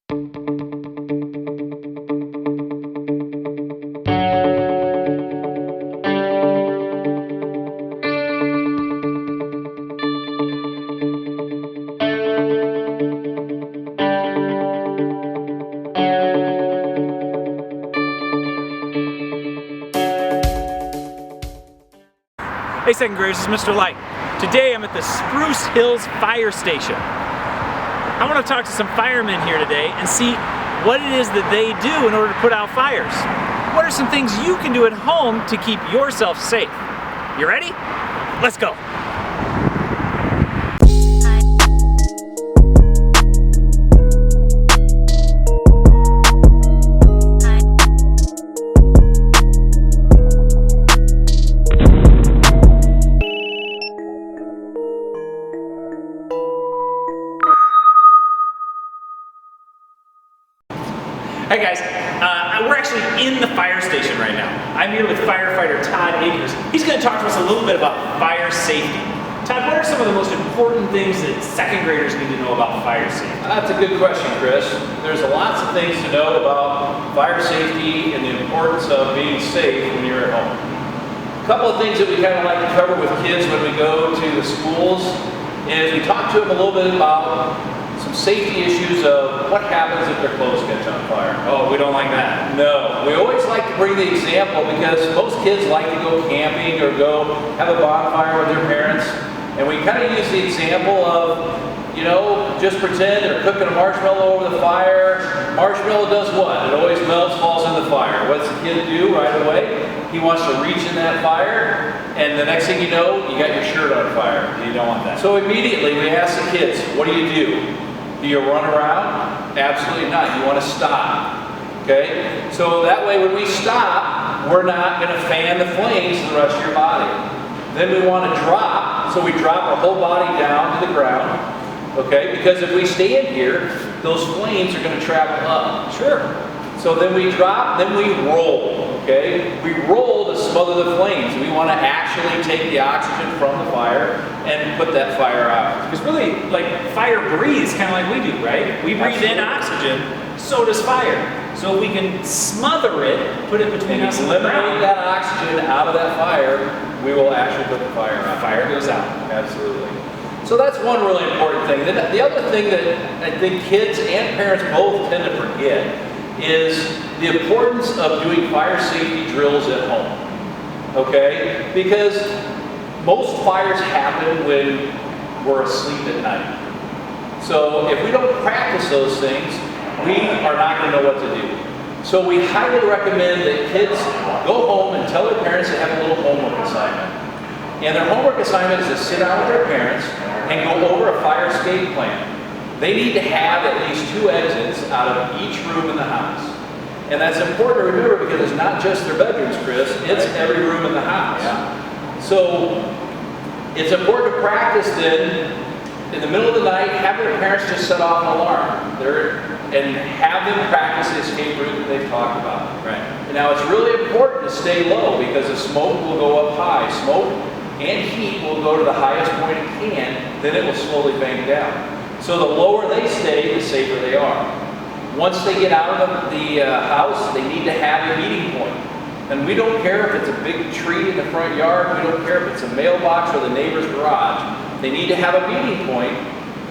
Hey second graders, this is Mr. Light. Today I'm at the Spruce Hills Fire Station. I want to talk to some firemen here today and see what it is that they do in order to put out fires. What are some things you can do at home to keep yourself safe? You ready? Let's go. Hi guys, we're actually in the fire station right now. I'm here with Firefighter Gear. He's going to talk to us a little bit about fire safety. Todd, what are some of the most important things that second graders need to know about fire safety? That's a good question, Chris. There's lots of things to know about fire safety and the importance of being safe when you're at home. A couple of things that we kind of like to cover with kids when we go to the schools is we talk to them a little bit about some safety issues of what happens if their clothes catch on fire. Oh, we don't like that. No, we always like to bring the example because most kids like to go camping or go have a bonfire with their parents, and we kind of use the example of, you know, just pretend they're cooking a marshmallow over the fire. Marshmallow does what? It always melts, falls in the fire. What's the kid do right away? He wants to reach in that fire, and the next thing you know, you got your shirt on fire. You don't want that. So immediately we ask the kids, what do? Do you run around? Absolutely not. You want to stop. Okay? So that way when we stop, we're not going to fan the flames to the rest of your body. Then we want to drop, so we drop our whole body down to the ground. Okay? Because if we stand here, those flames are going to travel up. Sure. So then we drop, then we roll. Okay? We roll to smother the flames. We want to actually take the oxygen from the fire and put that fire out. Because really, like, fire breathes kind of like we do, right? We breathe in oxygen, so does fire. So if we can smother it, put it between us and the ground, eliminate that oxygen out of that fire, we will actually put the fire out. Fire goes out. Absolutely. So that's one really important thing. The other thing that I think kids and parents both tend to forget is the importance of doing fire safety drills at home. Okay? Because most fires happen when we're asleep at night. So if we don't practice those things, we are not going to know what to do. So we highly recommend that kids go home and tell their parents they have a little homework assignment. And their homework assignment is to sit down with their parents and go over a fire escape plan. They need to have at least 2 exits out of each room in the house. And that's important to remember because it's not just their bedrooms, Chris, it's every room in the house. Yeah. So it's important to practice then, in the middle of the night, have their parents just set off an alarm and have them practice the escape route that they've talked about. Right. And now it's really important to stay low because the smoke will go up high. Smoke and heat will go to the highest point it can, then it will slowly bank down. So the lower they stay, the safer they are. Once they get out of the house, they need to have a meeting point. And we don't care if it's a big tree in the front yard, we don't care if it's a mailbox or the neighbor's garage. They need to have a meeting point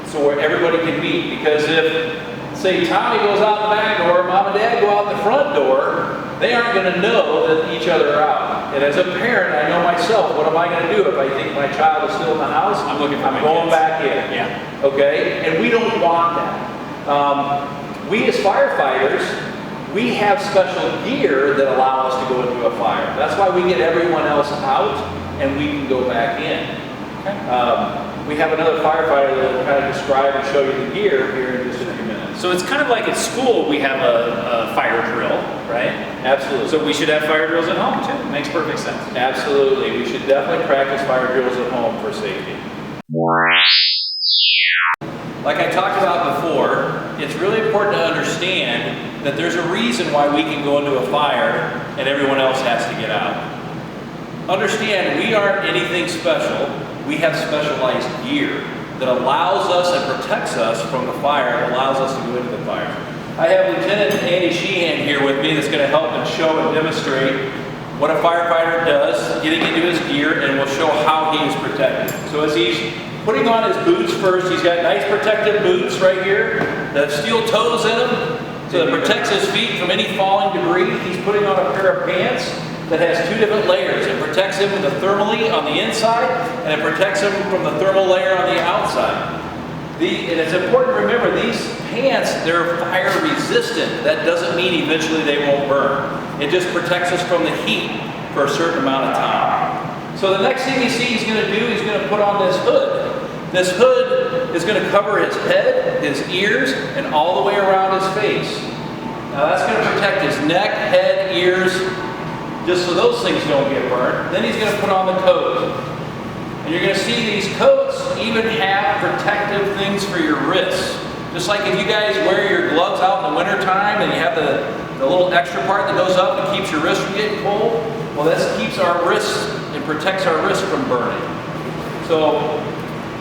so where everybody can meet. Because if, say, Tommy goes out the back door, Mom and Dad go out the front door, they aren't going to know that each other are out. And as a parent, I know myself, what am I going to do if I think my child is still in the house? I'm looking for my going kids. back in. Yeah. Okay? And we don't want that. We as firefighters, we have special gear that allow us to go into a fire. That's why we get everyone else out and we can go back in. Okay. We have another firefighter that will kind of describe and show you the gear here in just a few minutes. So it's kind of like at school we have a fire drill, right? Absolutely. So we should have fire drills at home too. Makes perfect sense. Absolutely. We should definitely practice fire drills at home for safety. Like I talked about before, it's really important to understand that there's a reason why we can go into a fire and everyone else has to get out. Understand, we aren't anything special. We have specialized gear that allows us and protects us from the fire and allows us to go into the fire. I have Lieutenant Andy Sheehan here with me that's going to help and show and demonstrate what a firefighter does, getting into his gear, and we'll show how he is protected. So as he's putting on his boots first, he's got nice protective boots right here that have steel toes in them, so that protects his feet from any falling debris. He's putting on a pair of pants that has two different layers. It protects him with the thermally on the inside, and it protects him from the thermal layer on the outside. And it's important to remember, these pants, they're fire resistant. That doesn't mean eventually they won't burn. It just protects us from the heat for a certain amount of time. So the next thing you see he's going to do, he's going to put on this hood. This hood is going to cover his head, his ears, and all the way around his face. Now that's going to protect his neck, head, ears, just so those things don't get burned. Then he's going to put on the coat. And you're going to see these coats even have protective things for your wrists. Just like if you guys wear your gloves out in the winter time and you have the little extra part that goes up and keeps your wrist from getting cold, well, this keeps our wrists and protects our wrists from burning. So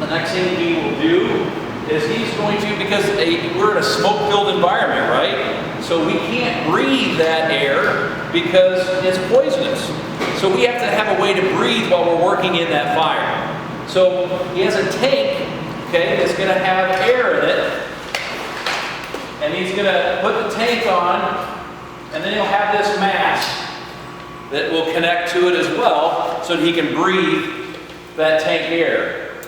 the next thing he will do is he's going to, because we're in a smoke-filled environment, right? So we can't breathe that air because it's poisonous. So we have to have a way to breathe while we're working in that fire. So he has a tank, okay, that's going to have air in it. And he's going to put the tank on, and then he'll have this mask that will connect to it as well so that he can breathe that tank air.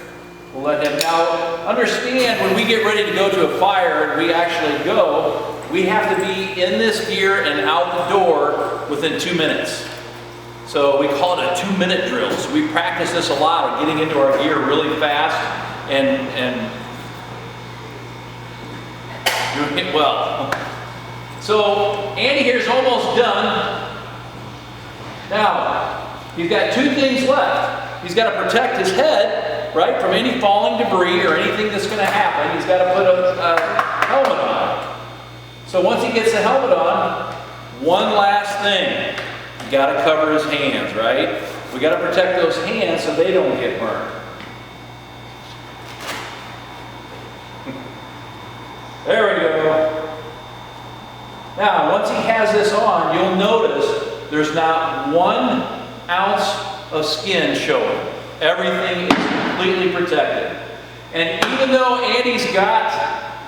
We'll let him. Now, understand when we get ready to go to a fire and we actually go, we have to be in this gear and out the door within 2 minutes. So we call it a 2-minute drill. So we practice this a lot of getting into our gear really fast and doing it well. So Andy here is almost done. Now, he's got 2 things left. He's got to protect his head, right, from any falling debris or anything that's going to happen. He's got to put a helmet on. So once he gets the helmet on, one last thing. You got to cover his hands, right? We got to protect those hands so they don't get burned. There we go. Now, once he has this on, you'll notice there's not 1 ounce of skin showing. Everything is completely protected. And even though Andy's got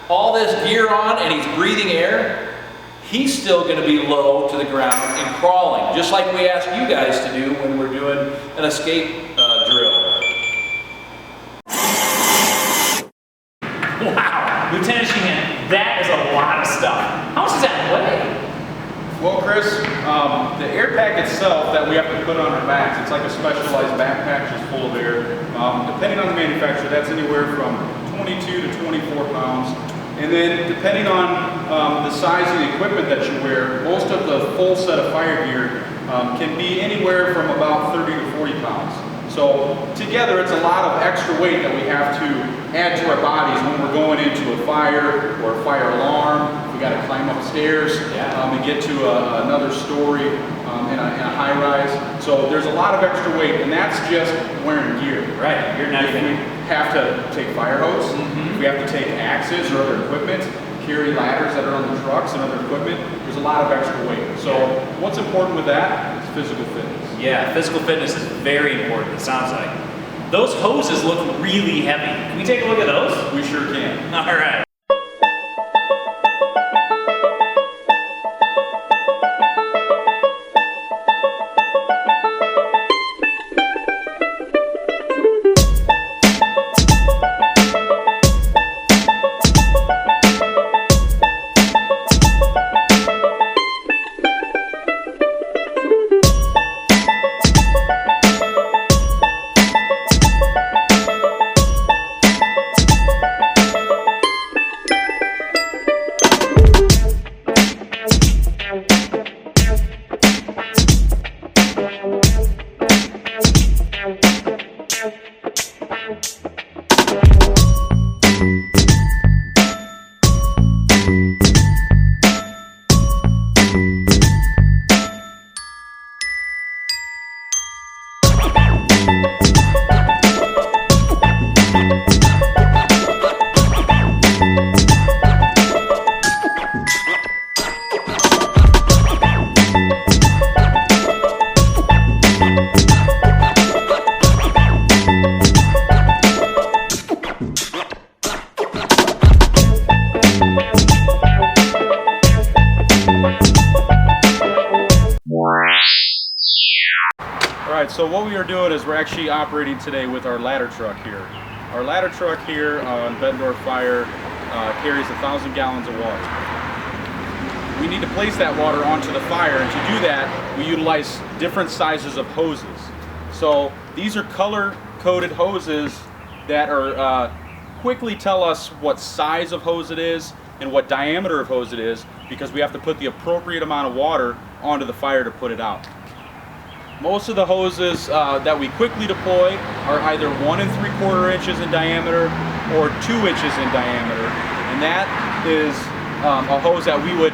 all this gear on and he's breathing air, he's still going to be low to the ground and crawling, just like we ask you guys to do when we're doing an escape drill. Wow, Lieutenant Sheehan, that is a lot of stuff. How much does that weigh? Well, Chris, the air pack itself that we have to put on our backs, it's like a specialized backpack just full of air. Depending on the manufacturer, that's anywhere from 22 to 24 pounds. And then depending on the size of the equipment that you wear, most of the full set of fire gear can be anywhere from about 30 to 40 pounds. So together it's a lot of extra weight that we have to add to our bodies when we're going into a fire or a fire alarm. We got to climb upstairs and get to another story in a high rise. So there's a lot of extra weight, and that's just wearing gear. Right, you're not even... We have to take fire hose, we have to take axes or other equipment, carry ladders that are on the trucks and other equipment. There's a lot of extra weight. So what's important with that is physical fitness. Yeah, physical fitness is very important, it sounds like. Those hoses look really heavy. Can we take a look at those? We sure can. All right. so what we are doing is we're actually operating today with our ladder truck here. Our ladder truck here on Bettendorf Fire carries 1,000 gallons of water. We need to place that water onto the fire, and to do that, we utilize different sizes of hoses. So these are color-coded hoses that are quickly tell us what size of hose it is and what diameter of hose it is, because we have to put the appropriate amount of water onto the fire to put it out. Most of the hoses that we quickly deploy are either 1 3/4 inches in diameter or 2 inches in diameter, and that is a hose that we would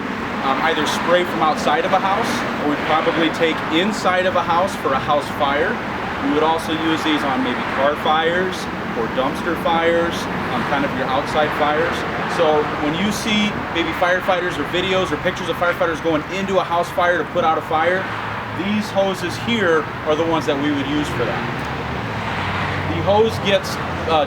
either spray from outside of a house, or we'd probably take inside of a house for a house fire. We would also use these on maybe car fires or dumpster fires, kind of your outside fires. So when you see maybe firefighters or videos or pictures of firefighters going into a house fire to put out a fire, these hoses here are the ones that we would use for that. The hose gets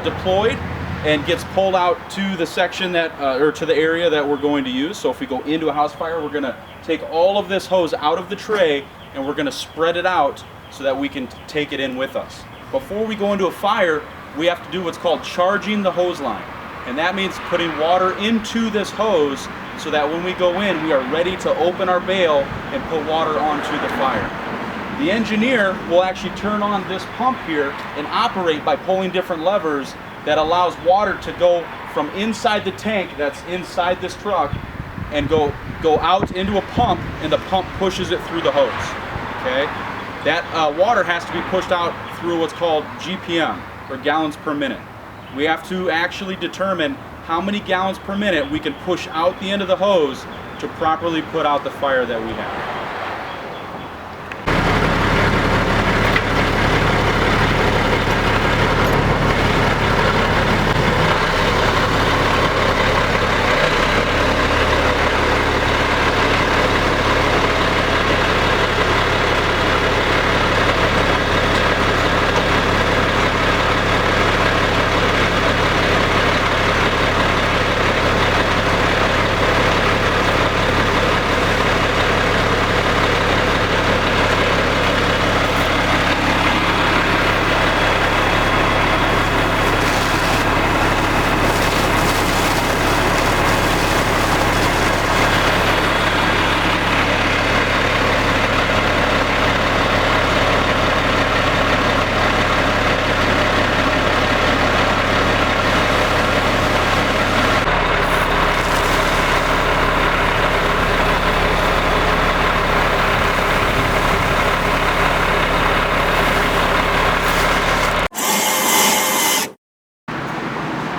deployed and gets pulled out to the section that, or to the area that we're going to use. So if we go into a house fire, we're gonna take all of this hose out of the tray and we're gonna spread it out so that we can take it in with us. Before we go into a fire, we have to do what's called charging the hose line. And that means putting water into this hose so that when we go in, we are ready to open our bail and put water onto the fire. The engineer will actually turn on this pump here and operate by pulling different levers that allows water to go from inside the tank that's inside this truck and go out into a pump, and the pump pushes it through the hose. Okay? That water has to be pushed out through what's called GPM, or gallons per minute. We have to actually determine how many gallons per minute we can push out the end of the hose to properly put out the fire that we have.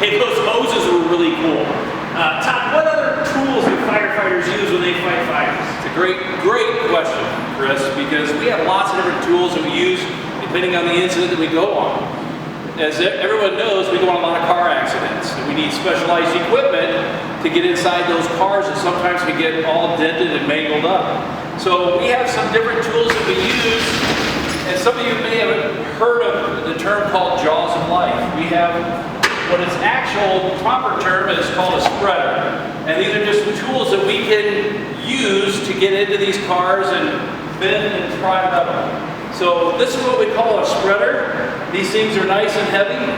Hey, those hoses were really cool. Todd, what other tools do firefighters use when they fight fires? It's a great question, Chris, because we have lots of different tools that we use depending on the incident that we go on. As everyone knows, we go on a lot of car accidents, and we need specialized equipment to get inside those cars, and sometimes we get all dented and mangled up. So we have some different tools that we use, and some of you may have heard of the term called jaws of life. We have what its actual proper term is called a spreader. And these are just tools that we can use to get into these cars and bend and pry metal. So this is what we call a spreader. These things are nice and heavy.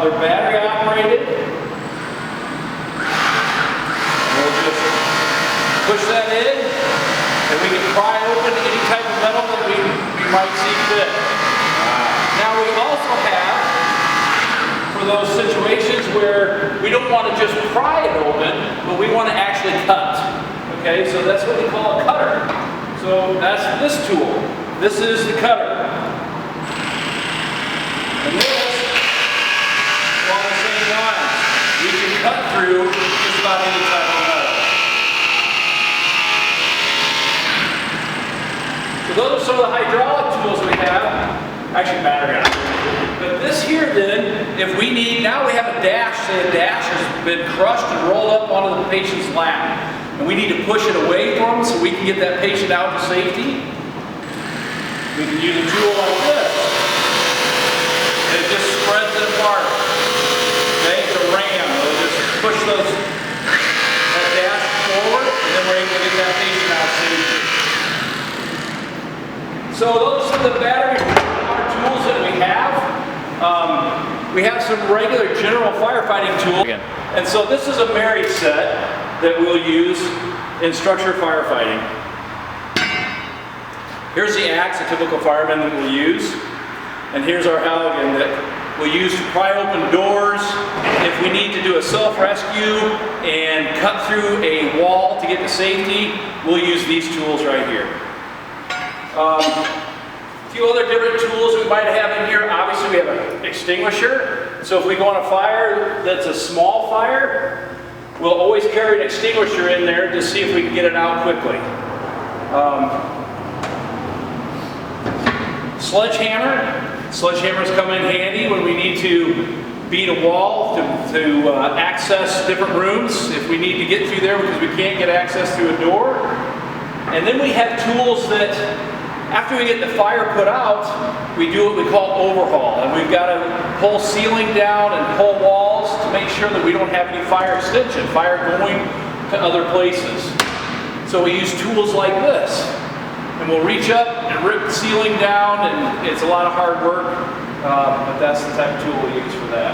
They're battery operated. We'll just push that in, and we can pry open any type of metal that we might see fit. Now we also have, for those situations where we don't want to just pry it open, but we want to actually cut. Okay, so that's what we call a cutter. So that's this tool. This is the cutter. And this, along the same lines, we can cut through just about any type of metal. So those are some of the hydraulic tools we have. Actually, battery operated. But this here then, if we need, now we have a dash, say a dash has been crushed and rolled up onto the patient's lap. And we need to push it away from them so we can get that patient out to safety. We can use a tool like this. And it just spreads it apart. Okay, it's a ram. We'll just push that dash forward, and then we're able to get that patient out safely. So those are the battery we have some regular general firefighting tools. And so this is a married set that we'll use in structure firefighting. Here's the axe, a typical fireman that we'll use. And here's our Halligan that we'll use to pry open doors. If we need to do a self-rescue and cut through a wall to get to safety, we'll use these tools right here. A few other different tools we might have in here. Obviously we have an extinguisher. So if we go on a fire that's a small fire, we'll always carry an extinguisher in there to see if we can get it out quickly. Sledgehammer. Sledgehammers come in handy when we need to beat a wall to access different rooms, if we need to get through there because we can't get access through a door. And then we have tools that, after we get the fire put out, we do what we call overhaul. And we've got to pull ceiling down and pull walls to make sure that we don't have any fire extension, fire going to other places. So we use tools like this. And we'll reach up and rip the ceiling down, and it's a lot of hard work, but that's the type of tool we use for that.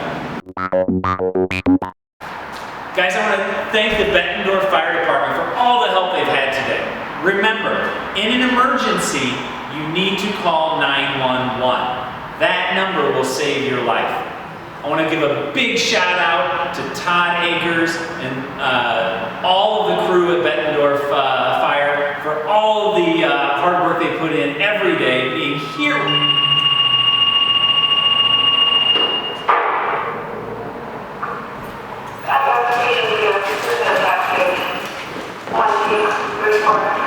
Guys, I want to thank the Bettendorf Fire Department for all the help they've had today. Remember, in an emergency, you need to call 911. That number will save your life. I want to give a big shout out to Todd Akers and all of the crew at Bettendorf Fire for all of the hard work they put in every day being here. 1, 2, 3, 4.